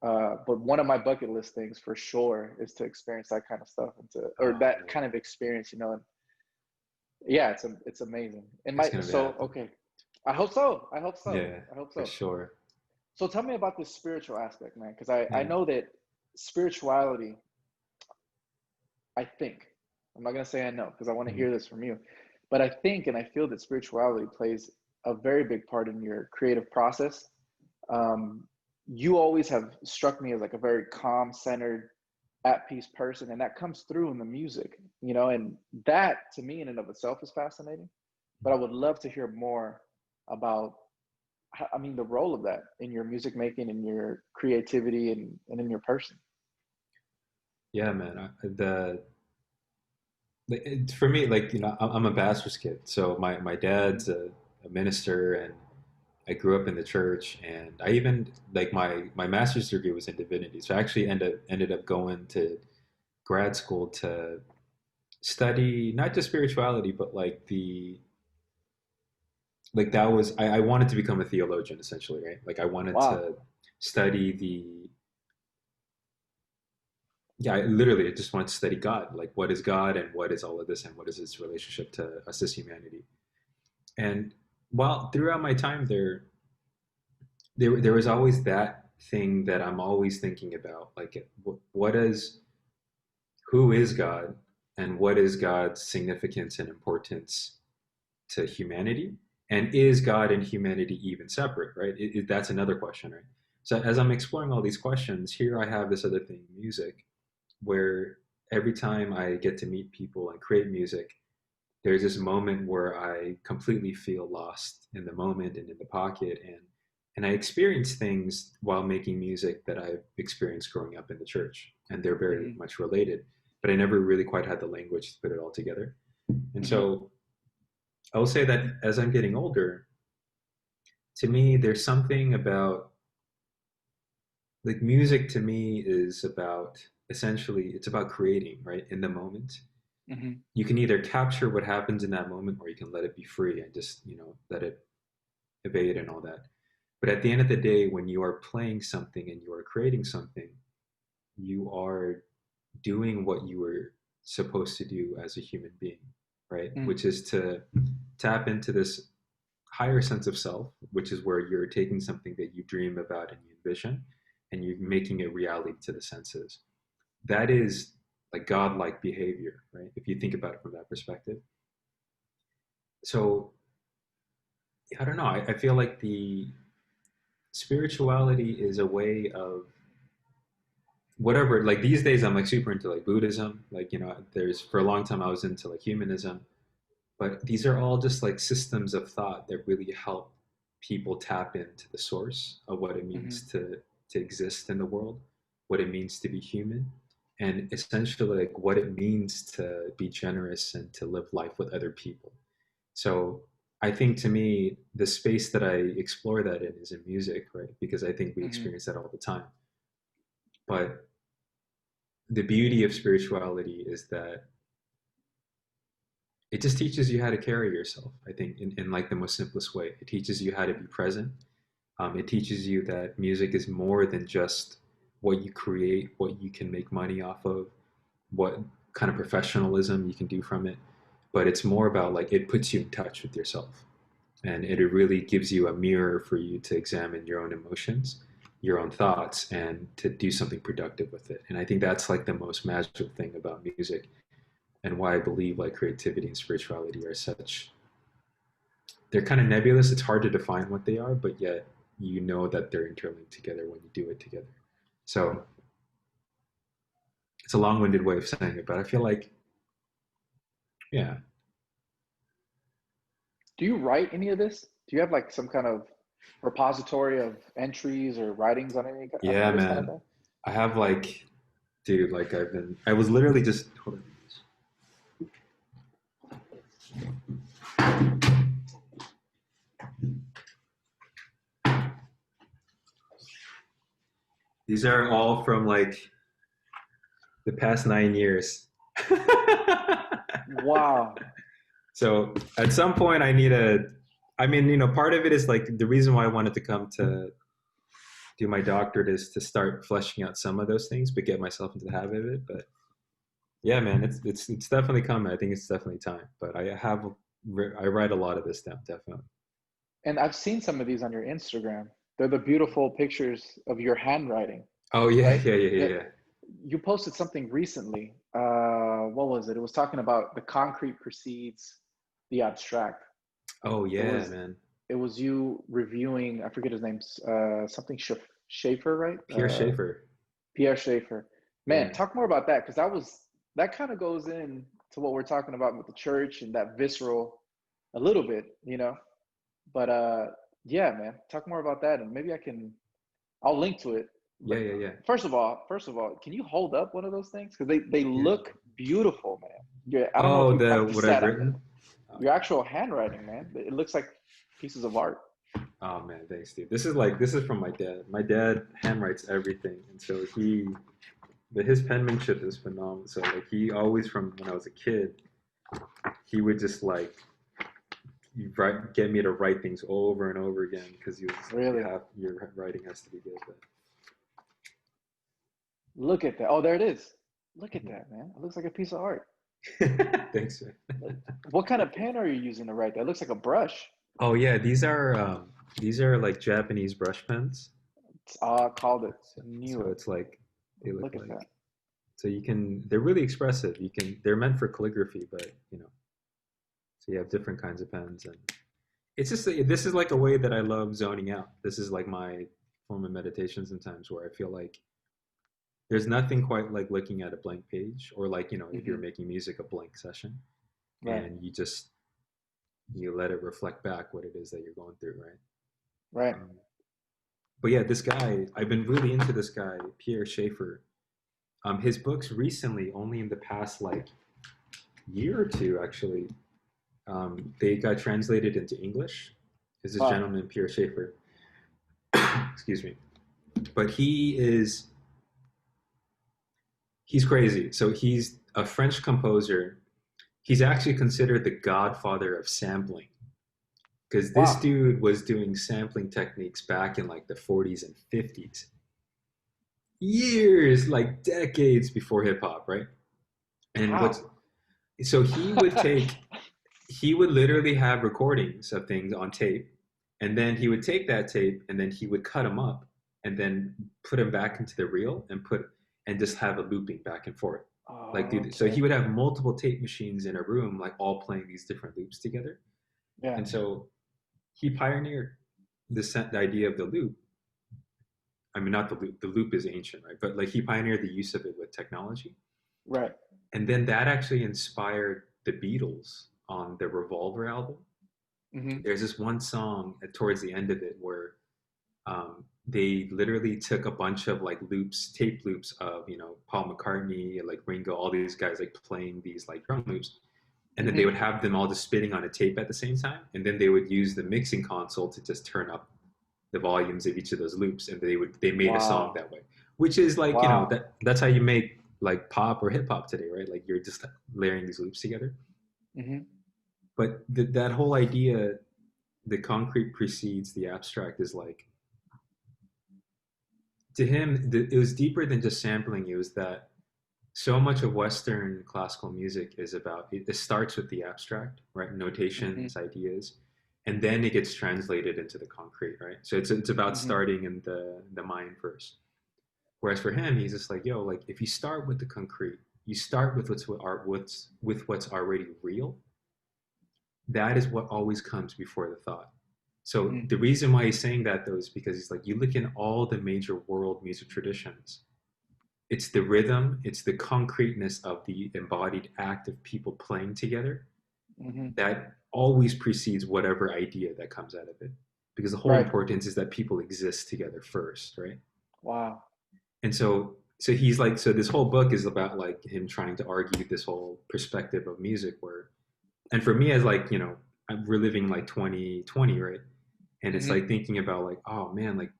But one of my bucket list things for sure is to experience that kind of stuff, or Oh that man, kind of experience. And yeah, it's amazing. it's gonna be So happening. okay, I hope so. I hope so. Yeah, I hope for so. sure. So tell me about this spiritual aspect, man, because I Yeah. know that spirituality, I think, I'm not gonna say I know because I want to Mhm. hear this from you, but I think and I feel that spirituality plays a very big part in your creative process. Um, you always have struck me as like a very calm, centered, at peace person, and that comes through in the music, and that to me in and of itself is fascinating. But I would love to hear more about, I mean, the role of that in your music making, in your creativity, and in your person. Yeah, man. For me, like, I'm a pastor's kid. So my dad's a minister, and I grew up in the church, and I even like my master's degree was in divinity. So I actually ended up going to grad school to study not just spirituality, but like that was I wanted to become a theologian essentially, right? Like I wanted Wow. to study the yeah, I just wanted to study God. Like what is God and what is all of this and what is its relationship to us as humanity? And while throughout my time there was always that thing that I'm always thinking about, like what is who is God and what is God's significance and importance to humanity, and is God and humanity even separate, right? That's another question, right? So as I'm exploring all these questions, here I have this other thing, music, where every time I get to meet people and create music, there's this moment where I completely feel lost in the moment and in the pocket, and I experience things while making music that I've experienced growing up in the church, and they're very Hmm. much related, but I never really quite had the language to put it all together. And Hmm. so I will say that as I'm getting older, to me, there's something about like music to me is about essentially it's about creating, right? In the moment. Hmm. You can either capture what happens in that moment or you can let it be free and just, let it evade and all that. But at the end of the day, when you are playing something and you are creating something, you are doing what you were supposed to do as a human being, right? Mm. Which is to tap into this higher sense of self, which is where you're taking something that you dream about and you envision, and you're making it reality to the senses. That is like godlike behavior, right? If you think about it from that perspective. So I don't know. I feel like the spirituality is a way of whatever. Like these days, I'm like super into like Buddhism. Like there's for a long time I was into like humanism, but these are all just like systems of thought that really help people tap into the source of what it means Hmm. to exist in the world, what it means to be human, and essentially like what it means to be generous and to live life with other people. So I think to me the space that I explore that in is in music, right? Because I think we Hmm. experience that all the time. But the beauty of spirituality is that it just teaches you how to carry yourself, I think, in like the most simplest way. It teaches you how to be present. It teaches you that music is more than just what you create, what you can make money off of, what kind of professionalism you can do from it, but it's more about like it puts you in touch with yourself, and it really gives you a mirror for you to examine your own emotions, your own thoughts, and to do something productive with it. And I think that's like the most magical thing about music, and why I believe like creativity and spirituality are such, they're kind of nebulous. It's hard to define what they are, but yet you know that they're interlinked together when you do it together. So it's a long-winded way of saying it, but I feel like, yeah, Do you write any of this? Do you have like some kind of repository of entries or writings on any yeah, of this kind of man. thing? I have like, dude, like I was literally just, hold on. These are all from like the past 9 years. Wow. So at some point, I need a. I mean, part of it is like the reason why I wanted to come to do my doctorate is to start fleshing out some of those things, but get myself into the habit of it. But yeah, man, it's definitely coming. I think it's definitely time. But I write a lot of this down, definitely. And I've seen some of these on your Instagram. They're the beautiful pictures of your handwriting, Oh yeah, right? yeah, yeah, yeah, It, yeah. you posted something recently. What was it? It was talking about the concrete precedes the abstract. Oh It yeah, was man. it was you reviewing. I forget his name. Something Schaefer, right? Pierre Schaefer. Pierre Schaefer. Man, Yeah. talk more about that because that kind of goes in to what we're talking about with the church and that visceral a little bit, you know. But yeah, man, talk more about that and maybe I'll link to it. Yeah, But yeah, yeah. first of all, can you hold up one of those things? Because they Yeah. look beautiful, man. Yeah, I don't know if Oh, you the have you what I've sat on written. Oh, your actual handwriting, man. It looks like pieces of art. oh man, thanks, dude. This is from my dad. My dad handwrites everything, and so but his penmanship is phenomenal. So like he always from when I was a kid, he would just like get me to write things over and over again because he was just like, Really? your writing has to be good. But Look at that. Oh, there it is. Look at that, man. It looks like a piece of art. thanks, man. What kind of pen are you using to write that? It looks like a brush. Oh yeah, these are like Japanese brush pens. Called it. So Knew it. it's like they look Look at that. like so they're really expressive. They're meant for calligraphy, but so you have different kinds of pens, and it's just this is like a way that I love zoning out. This is like my form of meditation sometimes, where I feel like there's nothing quite like looking at a blank page, or like if you're Hmm. making music, a blank session, Right. and you let it reflect back what it is that you're going through, right? Right. Um, but yeah, this guy, I've been really into this guy, Pierre Schaeffer. His books recently, only in the past like year or two, actually, they got translated into English. Is this Wow. gentleman Pierre Schaeffer? Excuse me, but he's crazy. So he's a French composer. He's actually considered the godfather of sampling because this Wow. dude was doing sampling techniques back in like the 40s and 50s, years, like decades before hip hop, right? And How? what's so he would literally have recordings of things on tape, and then he would take that tape and then he would cut them up and then put them back into the reel and just have a looping back and forth. Like, Oh, dude, so he okay. would have multiple tape machines in a room, like all playing these different loops together. Yeah. And so he pioneered the idea of the loop. I mean, not the loop. The loop is ancient, right? But like he pioneered the use of it with technology, Right. and then that actually inspired the Beatles on the Revolver album. Hmm. There's this one song towards the end of it where they literally took a bunch of like loops, tape loops of Paul McCartney, like Ringo, all these guys like playing these like drum loops, and then they Hmm. would have them all just spinning on a tape at the same time, and then they would use the mixing console to just turn up the volumes of each of those loops, and they made a song Wow. that way, which is like Wow. that's how you make like pop or hip hop today, right? Like you're just layering these loops together. Hmm. But that whole idea, the concrete precedes the abstract, is like to him it was deeper than just sampling. It was that so much of Western classical music is about it starts with the abstract, right? Hmm. Notations, ideas, and then it gets translated into the concrete, right? So it's about Hmm. starting in the mind first. Whereas for him, he's just like, yo, like if you start with the concrete, you start with what's already real. That is what always comes before the thought. So Hmm. the reason why he's saying that though is because he's like, you look in all the major world music traditions, it's the rhythm, it's the concreteness of the embodied act of people playing together Hmm. that always precedes whatever idea that comes out of it. Because the whole Right. importance is that people exist together first, right? Wow. And so he's like, so this whole book is about like him trying to argue this whole perspective of music where, and for me as like, I'm reliving like 2020, right? And it's Hmm. like thinking about like, oh man, like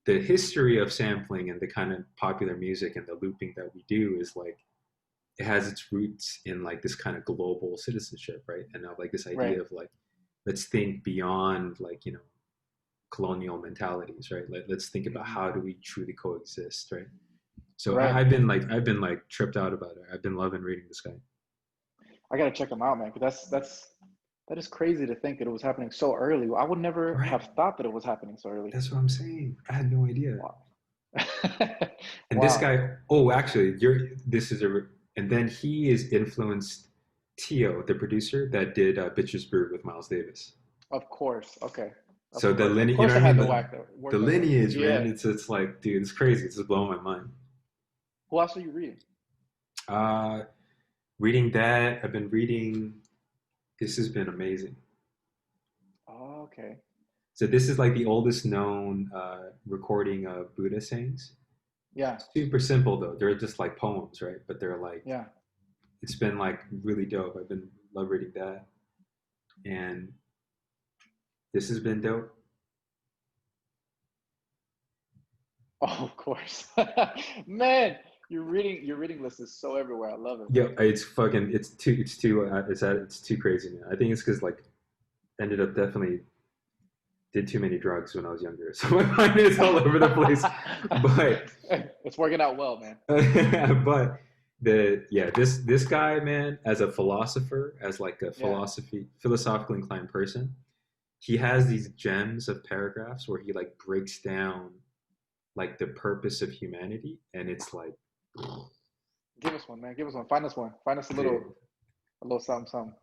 the history of sampling and the kind of popular music and the looping that we do is like it has its roots in like this kind of global citizenship, right? And now like this Right. idea of like let's think beyond like colonial mentalities, right? Let's think about Hmm. how do we truly coexist, right? So Right. I've been like tripped out about it. I've been loving reading this guy. I gotta check them out, man. 'Cause that is crazy to think that it was happening so early. I would never Right. have thought that it was happening so early. That's what I'm saying. I had no idea. Wow. And this Wow. guy, oh, actually, this is and then he is influenced Tio, the producer that did Bitches Brew with Miles Davis. Of course. Okay. Of So the course. Of lineage, course, I what I had mean? to The work that way. lineage, man. Yeah. It's like, dude, it's crazy. It's just blowing my mind. Who else are you reading? Uh, Reading that, I've been reading. This has been amazing. Oh, okay. So this is like the oldest known recording of Buddha sayings. Yeah, Super simple though. They're just like poems, right? But they're like yeah. it's been like really dope. I've been love reading that, and this has been dope. Oh, of course. Man, your reading list is so everywhere. I love it. Yeah, it's too crazy, man. I think it's because like ended up definitely did too many drugs when I was younger, so my mind is all over the place. But It's working out well, man. but this guy, man, as a philosopher, as like a Yeah. philosophically inclined person, he has these gems of paragraphs where he like breaks down like the purpose of humanity, and it's like, Give us one, man. Give us one. Find us one. Find us dude, a little something, something.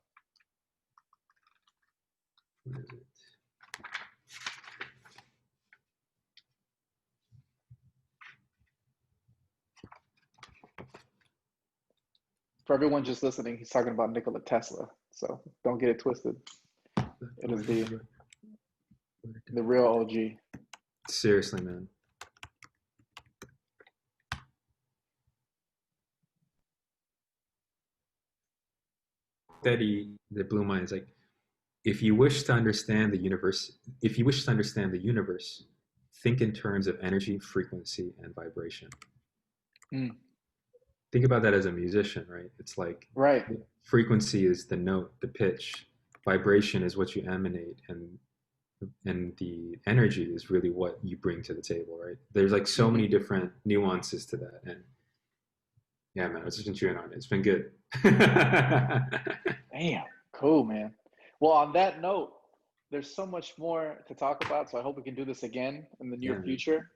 what is it? For everyone just listening, he's talking about Nikola Tesla. So don't get it twisted. It is the real OG. Seriously, man. That blew my eyes. Like, if you wish to understand the universe, if you wish to understand the universe, think in terms of energy, frequency, and vibration. Mm, Think about that as a musician, right? It's like right. frequency is the note, the pitch. Vibration is what you emanate, and the energy is really what you bring to the table, right? There's like so many Hmm. different nuances to that, and yeah, man, I've just been chewing on it. It's been good. Damn. Cool, man. Well, on that note, there's so much more to talk about. So I hope we can do this again in the Yeah, near man. future.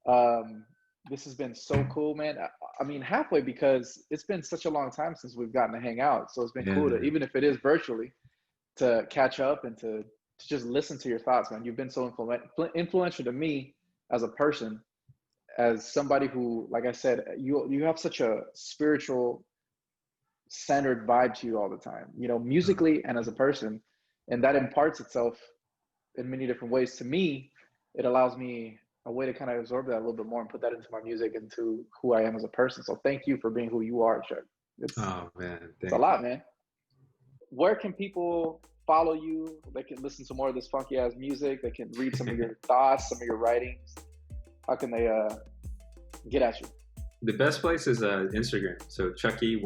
Um, this has been so cool, man. I mean, halfway because it's been such a long time since we've gotten to hang out. So it's been Yeah, cool to, man. even if it is virtually, to catch up and to just listen to your thoughts, man. You've been so influential to me as a person, as somebody who, like I said, you have such a spiritual centered vibe to you all the time, Uh, musically and as a person. And that imparts itself in many different ways. To me, it allows me a way to kind of absorb that a little bit more and put that into my music, into who I am as a person. So thank you for being who you are, Chuck. oh man, It's a thank you. lot, man. Where can people follow you? They can listen to more of this funky ass music. They can read some of your thoughts, some of your writings. How can they get at you? The best place is Instagram. So Chucky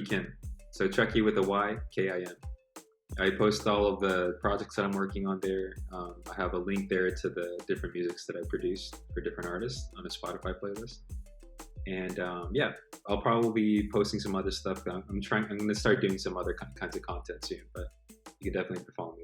Kim. So Chucky with a Y, Kim. I post all of the projects that I'm working on there. I have a link there to the different musics that I produce for different artists on a Spotify playlist. And yeah, I'll probably be posting some other stuff. I'm going to start doing some other kinds of content soon, but you can definitely follow me